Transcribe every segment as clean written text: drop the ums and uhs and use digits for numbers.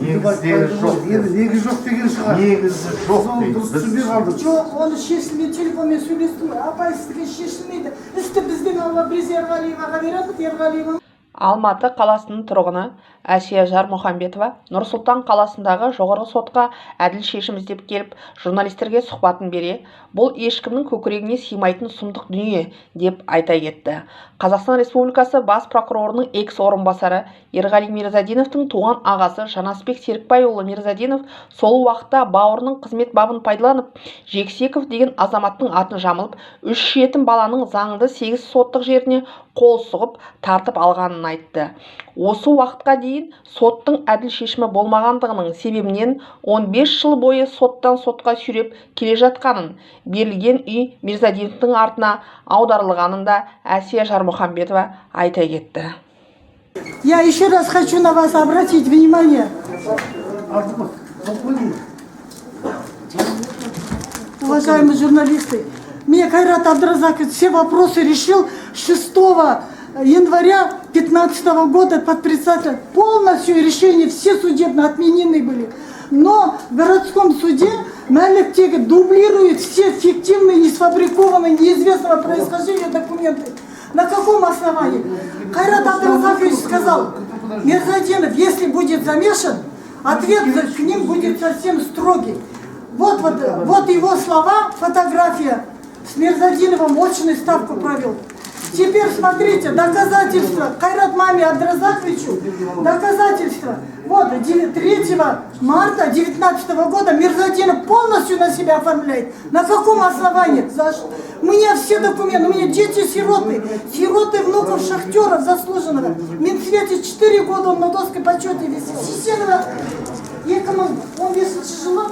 Негіздері жоқ. Негізі жоқ деген шығар. Негізі жоқ дейді. Дұрыс түсінбей қалдық. Жоқ, оны шешілмей телефонмен сөйлестім. Апай сізге шешілмейді. Істі бізден алып біз Ерғалиеваға береміз, Ерғалиева. Алматы қаласының тұрғыны Әсия Жармұхамбетова Нұр-Сұлтан қаласындағы жоғарғы сотқа әділ шешім іздеп келіп, журналистерге сұхбатын бере, бұл ешкімнің көкірегіне сыймайтын сұмдық дүние деп айта кетті. Қазақстан Республикасы бас прокурорының экс-орынбасары Ерғали Мирзадиновтың туған ағасы Жанасбек Серікбайұлы Мирзадинов сол уақытта бауырының қызмет бабын пайдаланып, Жексеков деген азаматтың атын жамылып, 3 жетім баланың заңды 8 соттық жеріне қол сұғып тартып алғанын айтты. Осы уақытқа дейін соттың әділ шешімі болмағандығының себебінен 15 жыл бойы соттан сотқа сүйреп келе жатқанын, берілген үй Мирзадиновтың артына аударылғанын да Әсия Жармұхамбетова айта кетті. Я еще раз хочу на вас обратить внимание. Уважаемые журналисты, мне Кайрат Абдразакович все вопросы решил 6 января 2015 года под председателем. Полностью решения все судебно отменены были. Но в городском суде Малик Тега дублирует все фиктивные, несфабрикованные, неизвестного происхождения документы. На каком основании? Кайрат Абдразакович сказал, Мирзадинов, если будет замешан, ответ к ним будет совсем строгий. Вот его слова, фотография с Мирзадиновым очную ставку провел. Теперь смотрите, доказательства Кайрат Маме Абдразаковичу, доказательства. Вот 3 марта 2019 года Мирзадинов полностью на себя оформляет. На каком основании? У меня все документы, у меня дети-сироты, сироты внуков шахтеров заслуженного. В Минсвете 4 года он на доске почете висел. Сесенова 2015 жылы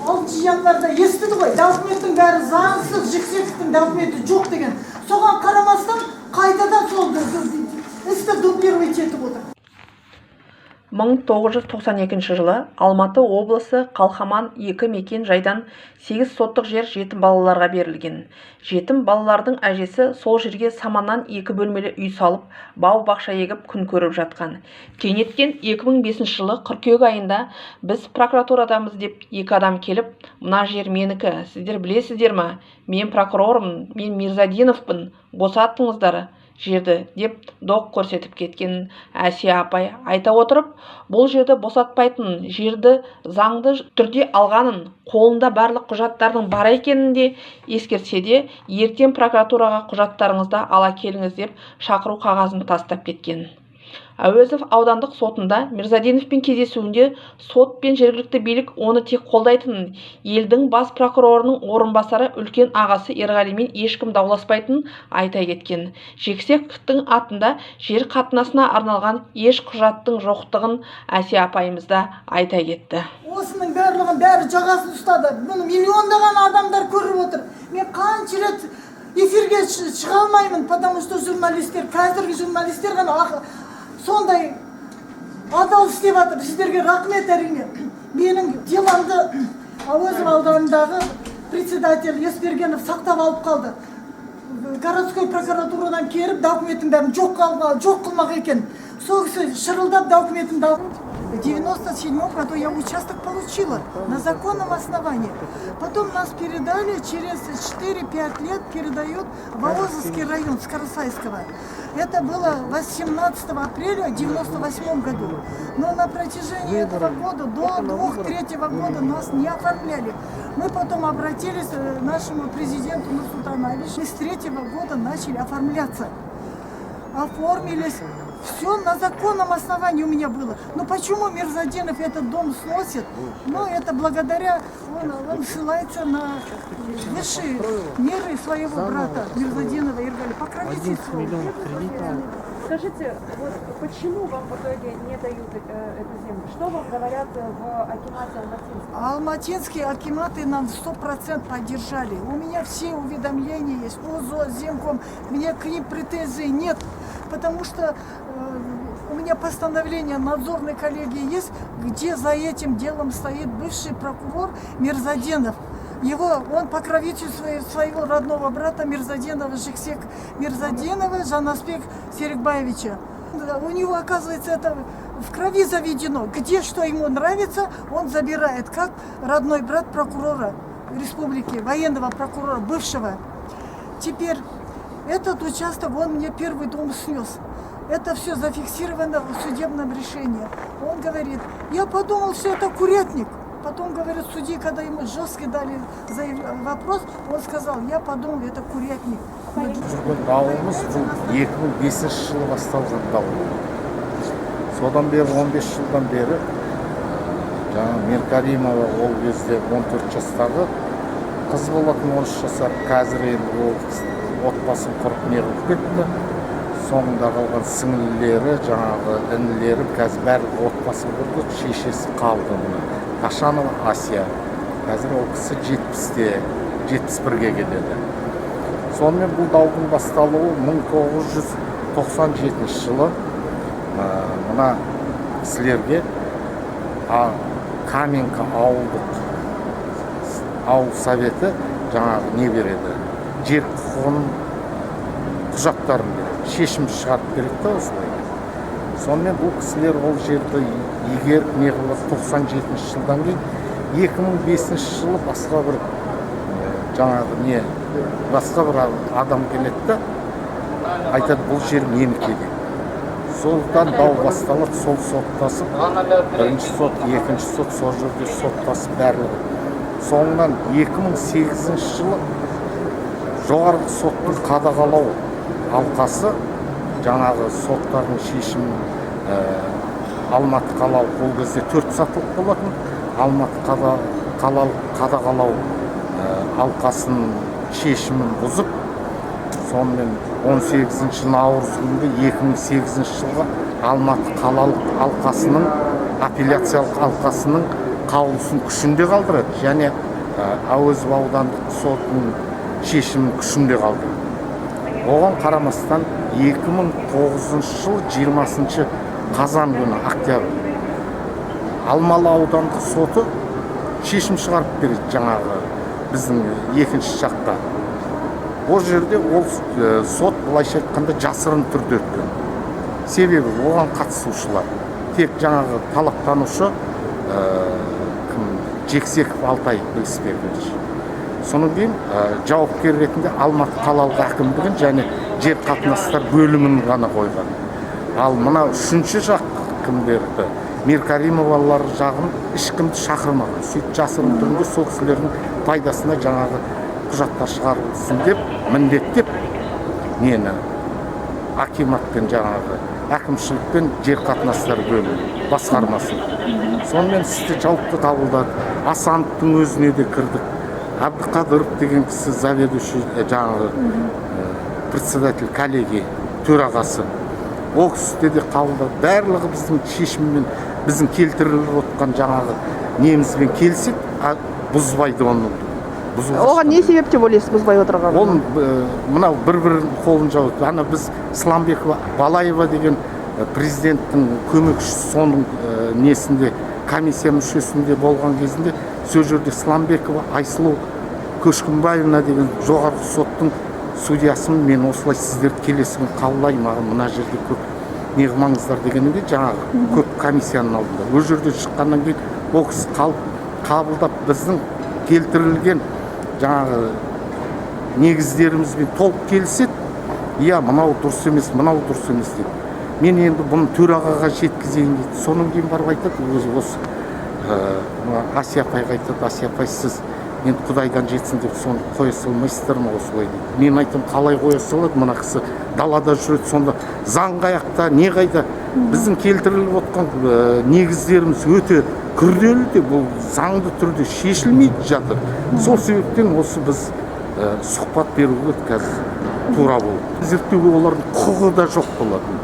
6 январда естіді ғой, документтің бәрі заңсыз, Жексековтің документі жоқ деген. Соған қарамастан қайтадан сол істі дублировать етіп отыр. 1992 жылы Алматы облысы Қалқаман 2 мекен жайдан 8 соттық жер жетім балаларға берілген. Жетім балалардың әжесі сол жерге саманнан 2 бөлмелі үй салып, бау-бақша егіп күн көріп жатқан. Кенеттен 2005 жылы қыркүйек айында біз прокуратурадамыз деп 2 адам келіп, мына жер менікі, сіздер білесіздер ме? Мен прокурормын, мен Мирзадиновпын, босаттыңыздар жерді деп доқ көрсетіп кеткенін Әсия апай айта отырып, бұл жерді босатпайтын, жерді заңды түрде алғанын, қолында барлық құжаттардың бар екенін де ескертсе де, ертең прокуратураға құжаттарыңызды ала келіңіз деп шақыру қағазын тастап кеткен. Әуезов аудандық сотында Мирзадиновпен кездесуінде сот пен жергілікті билік оны тек қолдайтынын, елдің бас прокурорының орынбасары үлкен ағасы Ерғалимен ешкім дауласпайтынын айта кеткен. Жексековтың атында жер қатынасына арналған еш құжаттың жоқтығын Әсия апайымыз да айта кетті. Осының бәрі жағасын ұстады. Бұны миллиондаған адамдар көріп отыр. Мен қанша рет эфирге шыға алмаймын, потому что журналистер, қазіргі журналистер ғана сондай адал істеп жатыр. Сіздерге рахмет әрине. Менің деламды Әуезов ауданындағы председатель Есбергенов сақтап алып қалды. Городской прокуратурадан келіп, документтің бәрін жоқ қылмақ екен. Сол кісі шырылдап документімді алып. В 1997 году я участок получила на законном основании. Потом нас передали, через 4-5 лет передают в Волозовский район Скоросайского. Это было 18 апреля 1998 году. Но на протяжении этого года, до 2-3 года нас не оформляли. Мы потом обратились к нашему президенту Нурсултану Алишевичу. И с 3 года начали оформляться. Оформились. Все на законном основании у меня было. Но почему Мирзадинов этот дом сносит? Ну, это благодаря, он ссылается на высшие меры своего брата Мирзадинова Ерғали. Покровительство. Скажите, вот почему вам в итоге не дают эту землю? Что вам говорят в акимате Алматинском? Алматинские акиматы нам 100% поддержали. У меня все уведомления есть. УЗО, Земком. У меня к ним претензий нет. Потому что у меня постановление надзорной коллегии есть, где за этим делом стоит бывший прокурор Мирзадинов. Он покровитель своего родного брата Мирзадинова, Жексек Мирзадинова, Жанасбек Серикбаевича. У него, оказывается, это в крови заведено. Где что ему нравится, он забирает, как родной брат прокурора республики, военного прокурора, бывшего. Теперь этот участок он мне первый дом снес. Это все зафиксировано в судебном решении. Он говорит, я подумал, все это курятник. Потом, говорит, судьи, когда ему жестко дали вопрос, он сказал, я подумал, это курятник. Жүрген дауымыз бұл 2005 жылы басталған дау. Содан бері 15 жылдан бері жаңа Меркаримова ол кезде 14 жастағы қыз болатын 13 жасар, қазір енді ол отбасын құрып не қылып кетті. Соңында қалған сіңлілері, жаңағы інілері қазір барлық отбасы құрды, шешесі қалды. Ашанова Асия. Қазір ол кісі 71-ге келеді. Сонымен бұл даудың басталуы 1997 жылы мына кісілерге Каменка ауыл советі жаңағы не береді, жер құқығының құжаттарын береді, шешім шығарып береді да осылай. Сонымен бұл кісілер ол жерді егер не қылып 97 жылдан кейін 2005 жылы басқа бір жаңағы не басқа бір адам келеді да айтады бұл жер менікі дейді. Содан дау басталып, сол соттасып, бірінші сот, екінші сот, сол жерде соттасып барлығы. Соңынан 2008 жылы жоғарғы соттың қадағалау алқасы жаңағы соттардың шешімін Алматы қалалық ол кезде 4 сатылық болатын. Алматы қалалық қадағалау алқасының шешімін бұзып, сонымен 18 наурыз күнгі 2008 жылға Алматы қалалық алқасының, апелляциялық алқасының қаулысын күшінде қалдырады, және Әуезов аудандық сотының шешімін күшінде қалдырады. Оған қарамастан 2009 жыл 20 қазан күні октябрь Алмалы аудандық соты шешім шығарып береді жаңағы біздің екінші жақта. Ол жерде ол сот былайша айтқанда жасырын түрде өткен. Себебі оған қатысушылар тек жаңағы талаптанушы Жексеков Алтай Білісбекович. Соның кейін жауапкер ретінде Алматы қалалық әкімдігін және жер қатынастар бөлімін ғана қойған. Ал мына үшінші жақ кімдерді, Меркаримовалар жағын ешкімді шақырмаған. Сөйтіп жасырын түрінде сол кісілердің пайдасына жаңағы құжаттар шығарылсын деп міндеттеп нені акиматпен жаңағы әкімшілікпен жер қатынастар бөлімі басқармасын. Сонымен істі жауапты табылдады. Асановтың өзіне де кірдік. Әбдіқадыров деген кісі заведующий жаңағы председатель коллегии төрағасы. Ол кісіде де қабылдады. Барлығы біздің шешіммен біздің келтіріліп отқан жаңағы немізбен келсек, бұзбайды оны. Оған не себеп деп ойлайсыз бұзбай отырғанын? Ол мынау бір-бірін қолын жауып. Ана біз Сламбекова Балаева деген президенттің көмекшісі соның несінде комиссия мүшесінде болған кезінде сол жерде Сламбекова Айсұлу Көшкінбаевна деген жоғарғы соттың судьясын мен осылай сіздерді келесімен қабылдаймын, маған мына жерде көп не қылмаңыздар дегенде жаңағы көп комиссияның алдында. Ол жерде шыққаннан кейін ол кісі қабылдап біздің келтірілген жаңағы негіздерімізбен толық келіседі. Иә, мынау дұрыс емес, мынау дұрыс емес дейді. Мен енді бұны төрағаға жеткізейін дейді. Соның кейін барып айтады, осы Асия апайға айтады, Асия апай сіз енді Құдайдан жетсін деп соны қоя салмайсыздар ма осылай дейді. Мен айтам, қалай қоя салады, мына кісі далада жүреді, сонда заң қаяқта, не қайда. Біздің келтіріліп отқан негіздеріміз өте күрделі де, бұл заңды түрде шешілмейді жатыр. Сол себептен осы біз сұхбат беруге қазір тура болды. Зерттеуге олардың құқығы да жоқ болатын.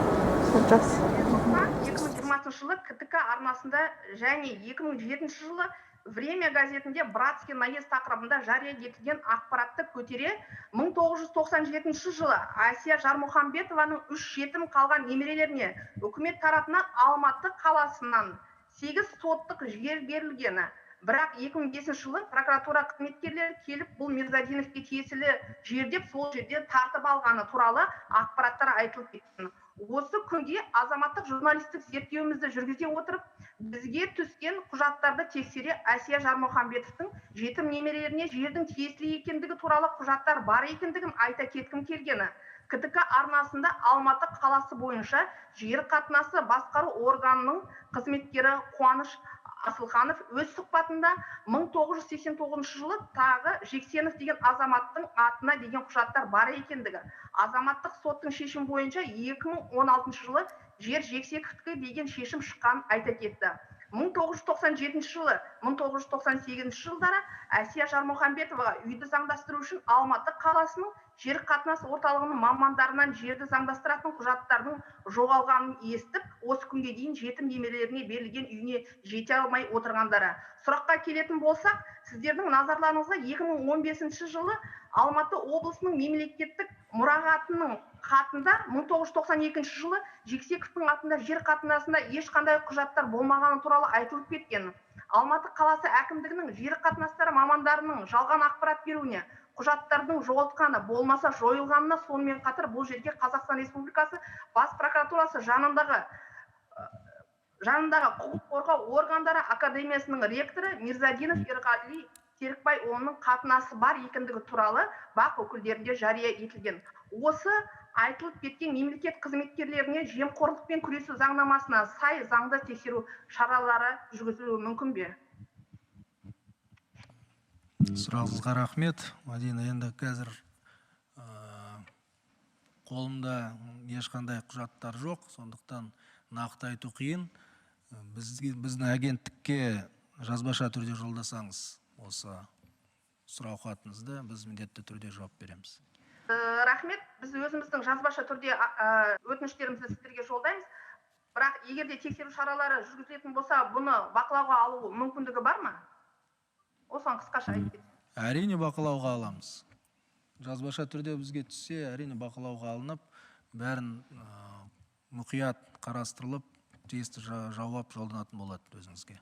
2020 жылы КТК арнасында және 2007 жылы Время газетінде Братский наезд тақырыбында жария етілген ақпаратты көтере 1997 жылы Асия Жармұхамбетованың 3 жетім қалған немерелеріне үкімет тарапынан Алматы қаласынан 8 соттық жер берілгені. Бірақ 2005 жылы прокуратура қызметкерлері келіп бұл Мирзадиновке тиесілі жер деп сол жерде тартып алғаны туралы ақпараттар айтылып кеткен. осы күнге азаматтық журналистік зерттеуімізді жүргізе отырып, бізге түскен құжаттарды тексере Әсия Жармұхамбетовтің жетім немерелеріне жердің тиесілі екендігі туралы құжаттар бар екендігін айта кеткім келгені. КТК арнасында Алматы қаласы бойынша жер қатынасы басқару органының қызметкері Қуаныш Асылханов өз сұхбатында 1989 жылы тағы Жексенов деген азаматтың атына деген құжаттар бар екендігі, азаматтық соттың шешім бойынша 2016 жылы жер Жексеновтікі деген шешім шыққанын айта кетті. 1997 жылы, 1998 жылдары Әсия Жармұхамбетова үйді заңдастыру үшін Алматы қаласының жер қатынас орталығының мамандарынан жерді заңдастыратын құжаттардың жоғалғанын естіп, осы күнге дейін жетім немерелеріне берілген үйіне жете алмай отырғандары. Сұраққа келетін болсақ, сіздердің назарларыңызға 2015 жылы Алматы облысының мемлекеттік мұрағатының хатында 1992 жылы Жексеновтің атында жер қатынасында ешқандай құжаттар болмағаны туралы айтылып кеткен. Алматы қаласы әкімдігінің жер қатынастары мамандарының жалған ақпарат беруіне, құжаттардың жоғалтқаны болмаса жойылғанына, сонымен қатар бұл жерге Қазақстан Республикасы бас прокуратурасы жанындағы құқық қорғау органдары академиясының ректоры Мирзадинов Ерғали Серікбайұлының қатынасы бар екендігі туралы бақ өкілдерінде жария етілген. Осы айтылып кеткен мемлекет қызметкерлеріне жемқорлықпен күресу заңнамасына сай заңды тексеру шаралары жүргізілуі мүмкін бе? Сұрағыңызға рахмет. Мадина, енді қазір қолымда ешқандай құжаттар жоқ, сондықтан нақты айту қиын. Біздің агенттікке жазбаша түрде жолдасаңыз, осы сұрау хатыңызды біз міндетті түрде жауап береміз. Рахмет, біз өзіміздің жазбаша түрде өтініштерімізді сіздерге жолдаймыз. Бірақ егер де тексеру шаралары жүргізілетін болса, бұны бақылауға алу мүмкіндігі бар ма? Осыған қысқаша айтып кетсеңіз. Әрине бақылауға аламыз. Жазбаша түрде бізге түссе, әрине бақылауға алынып, бәрін мұқият қарастырылып, тиісті жауап жолданатын болады өзіңізге.